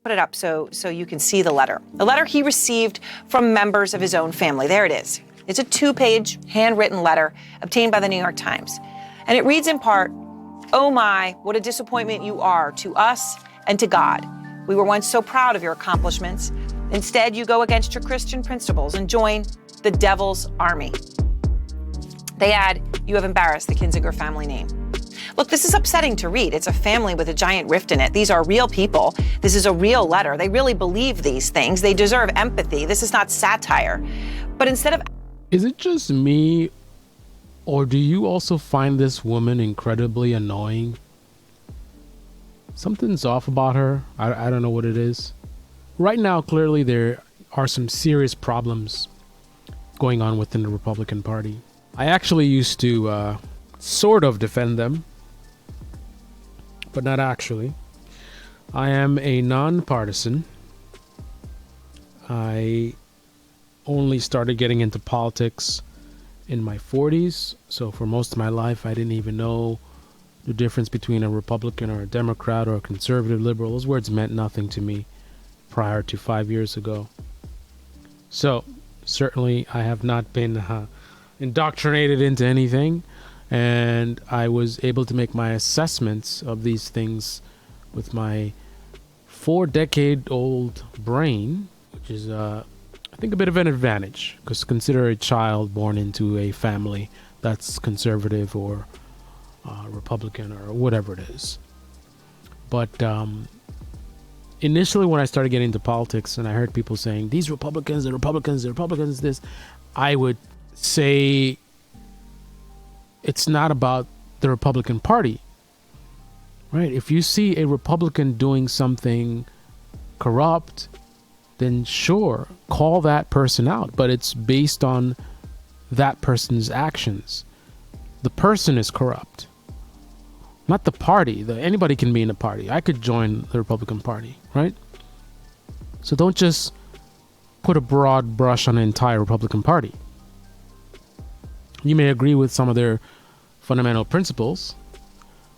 put it up so you can see the letter. The letter he received from members of his own family. There it is. It's a 2-page handwritten letter obtained by the New York Times. And it reads in part, "Oh my, what a disappointment you are to us and to God. We were once so proud of your accomplishments. Instead, you go against your Christian principles and join the devil's army." They add, "You have embarrassed the Kinzinger family name." Look, this is upsetting to read. It's a family with a giant rift in it. These are real people. This is a real letter. They really believe these things. They deserve empathy. This is not satire. But instead of... Is it just me, or do you also find this woman incredibly annoying? Something's off about her. I don't know what it is. Right now, clearly there are some serious problems going on within the Republican Party. I actually used to sort of defend them, but not actually. I am a nonpartisan. I only started getting into politics in my 40s, so for most of my life I didn't even know the difference between a Republican or a Democrat or a conservative liberal. Those words meant nothing to me prior to 5 years ago. So certainly I have not been indoctrinated into anything, and I was able to make my assessments of these things with my 4-decade-old brain, which is I think a bit of an advantage, because consider a child born into a family that's conservative or Republican or whatever it is. But initially when I started getting into politics and I heard people saying, these Republicans, the Republicans, this, I would say it's not about the Republican Party, right? If you see a Republican doing something corrupt, then sure, call that person out, but it's based on that person's actions. The person is corrupt, not the party. Anybody can be in a party. I could join the Republican Party, right? So don't just put a broad brush on the entire Republican Party. You may agree with some of their fundamental principles.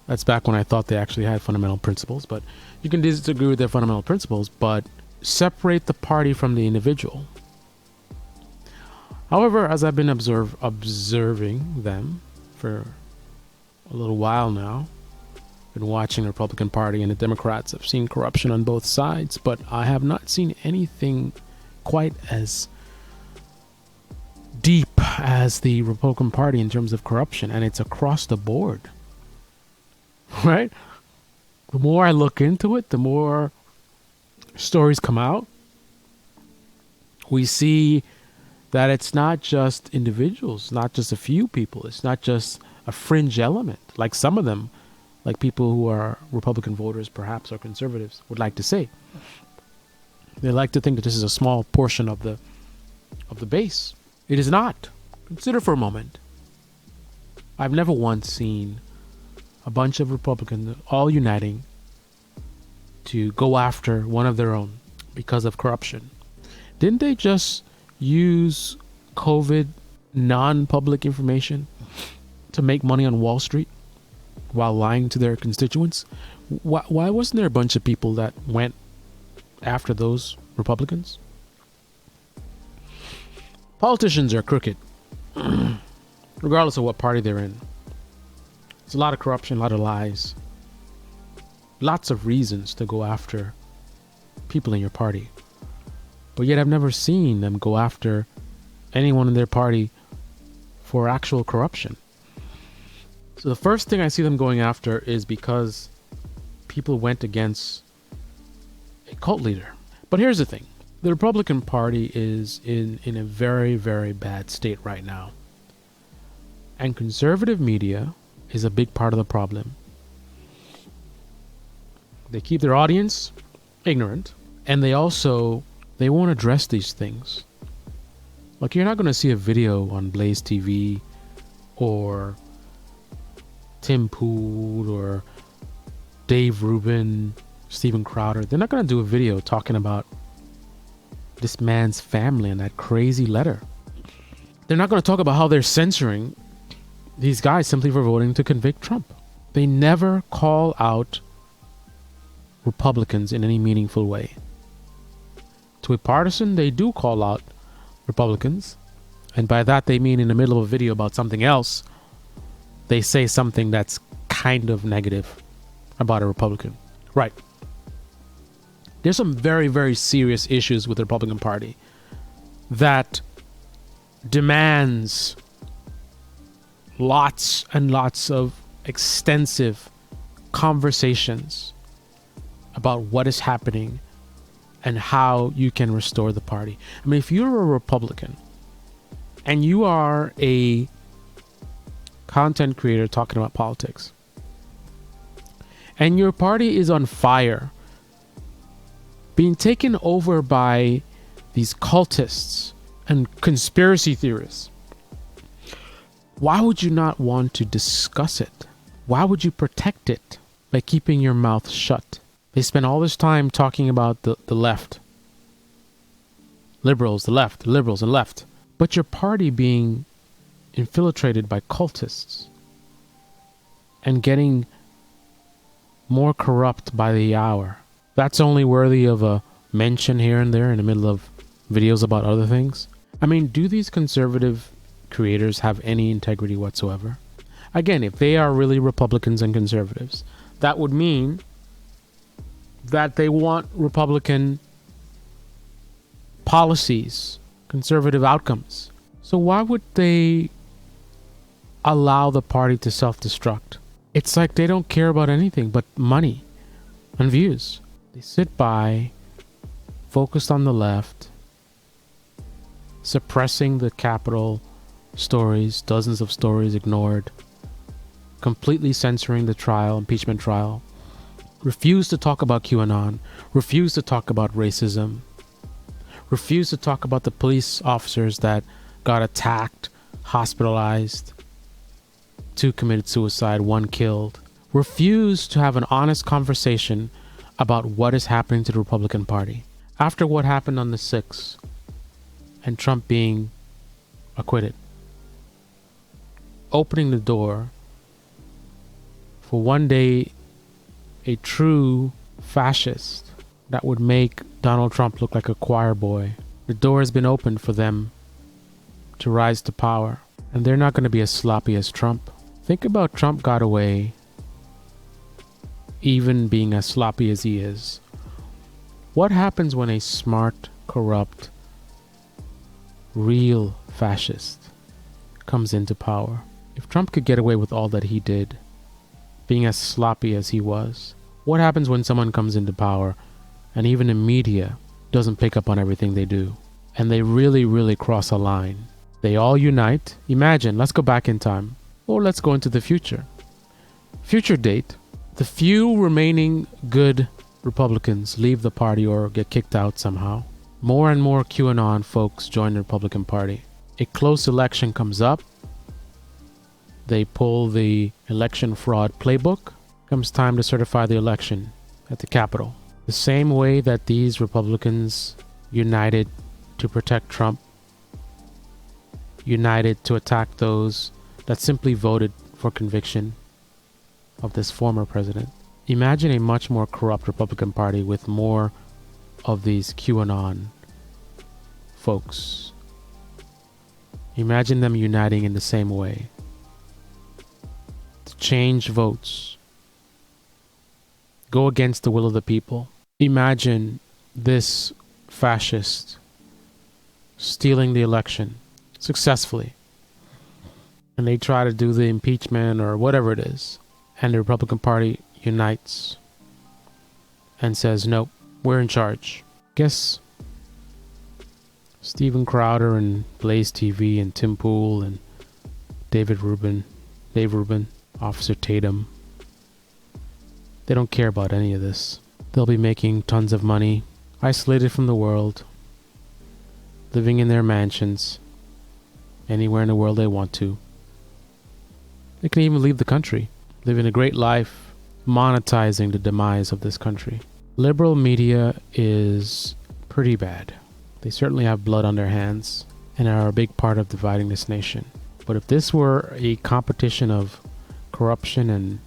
That's back when I thought they actually had fundamental principles, but you can disagree with their fundamental principles, but separate the party from the individual. However, as I've been observing them for a little while now, been watching the Republican Party and the Democrats, I've seen corruption on both sides, but I have not seen anything quite as deep as the Republican Party in terms of corruption, and it's across the board, right? The more I look into it, the more stories come out. We see that it's not just individuals, not just a few people. It's not just a fringe element, like some of them, like people who are Republican voters, perhaps, or conservatives would like to say. They like to think that this is a small portion of the base. It is not. Consider for a moment. I've never once seen a bunch of Republicans all uniting to go after one of their own because of corruption. Didn't they just use COVID non-public information to make money on Wall Street while lying to their constituents? Why wasn't there a bunch of people that went after those Republicans? Politicians are crooked, regardless of what party they're in. There's a lot of corruption, a lot of lies, lots of reasons to go after people in your party. But yet I've never seen them go after anyone in their party for actual corruption. So the first thing I see them going after is because people went against a cult leader. But here's the thing. The Republican Party is in a very, very bad state right now. And conservative media is a big part of the problem. They keep their audience ignorant, and they won't address these things. Like, you're not going to see a video on Blaze TV or Tim Pool or Dave Rubin, Steven Crowder. They're not going to do a video talking about this man's family and that crazy letter. They're not going to talk about how they're censoring these guys simply for voting to convict Trump. They never call out Republicans in any meaningful way. To a partisan, they do call out Republicans. And by that, they mean in the middle of a video about something else, they say something that's kind of negative about a Republican. Right. There's some very, very serious issues with the Republican Party that demands lots and lots of extensive conversations about what is happening and how you can restore the party. I mean, if you're a Republican and you are a content creator talking about politics and your party is on fire, being taken over by these cultists and conspiracy theorists, why would you not want to discuss it? Why would you protect it by keeping your mouth shut? They spend all this time talking about the left. Liberals, the left, the liberals and left. But your party being infiltrated by cultists and getting more corrupt by the hour. That's only worthy of a mention here and there in the middle of videos about other things. I mean, do these conservative creators have any integrity whatsoever? Again, if they are really Republicans and conservatives, that would mean that they want Republican policies, conservative outcomes. So why would they allow the party to self-destruct? It's like they don't care about anything but money and views. They sit by, focused on the left, suppressing the Capitol stories, dozens of stories ignored, completely censoring the trial, impeachment trial, refuse to talk about QAnon, refuse to talk about racism, refuse to talk about the police officers that got attacked, hospitalized, 2 committed suicide, 1 killed, refuse to have an honest conversation about what is happening to the Republican Party. After what happened on the 6th and Trump being acquitted, opening the door for one day a true fascist that would make Donald Trump look like a choir boy. The door has been opened for them to rise to power, and they're not going to be as sloppy as Trump. Think about Trump got away even being as sloppy as he is. What happens when a smart, corrupt, real fascist comes into power? If Trump could get away with all that he did, being as sloppy as he was, what happens when someone comes into power and even the media doesn't pick up on everything they do and they really, really cross a line? They all unite. Imagine, let's go back in time, or let's go into the future. Future date, the few remaining good Republicans leave the party or get kicked out somehow. More and more QAnon folks join the Republican Party. A close election comes up. They pull the election fraud playbook. Comes time to certify the election at the Capitol. The same way that these Republicans united to protect Trump, united to attack those that simply voted for conviction of this former president. Imagine a much more corrupt Republican Party with more of these QAnon folks. Imagine them uniting in the same way to change votes, go against the will of the people. Imagine this fascist stealing the election successfully, and they try to do the impeachment or whatever it is, and the Republican Party unites and says, nope, we're in charge. Guess Steven Crowder and Blaze TV and Tim Pool and Dave Rubin, Officer Tatum, they don't care about any of this. They'll be making tons of money, isolated from the world, living in their mansions, anywhere in the world they want to. They can even leave the country, living a great life, monetizing the demise of this country. Liberal media is pretty bad. They certainly have blood on their hands and are a big part of dividing this nation. But if this were a competition of corruption and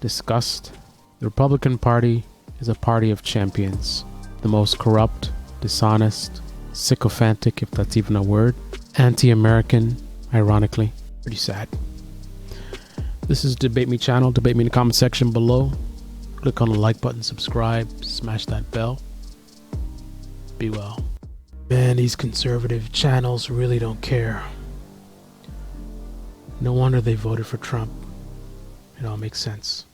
disgust, The Republican Party is a party of champions. The most corrupt, dishonest, sycophantic, if that's even a word, anti-American, ironically. Pretty sad. This is Debate Me channel. Debate me in the comment section below. Click on the like button, subscribe, smash that bell. Be well. Man, these conservative channels really don't care. No wonder they voted for Trump. It all makes sense.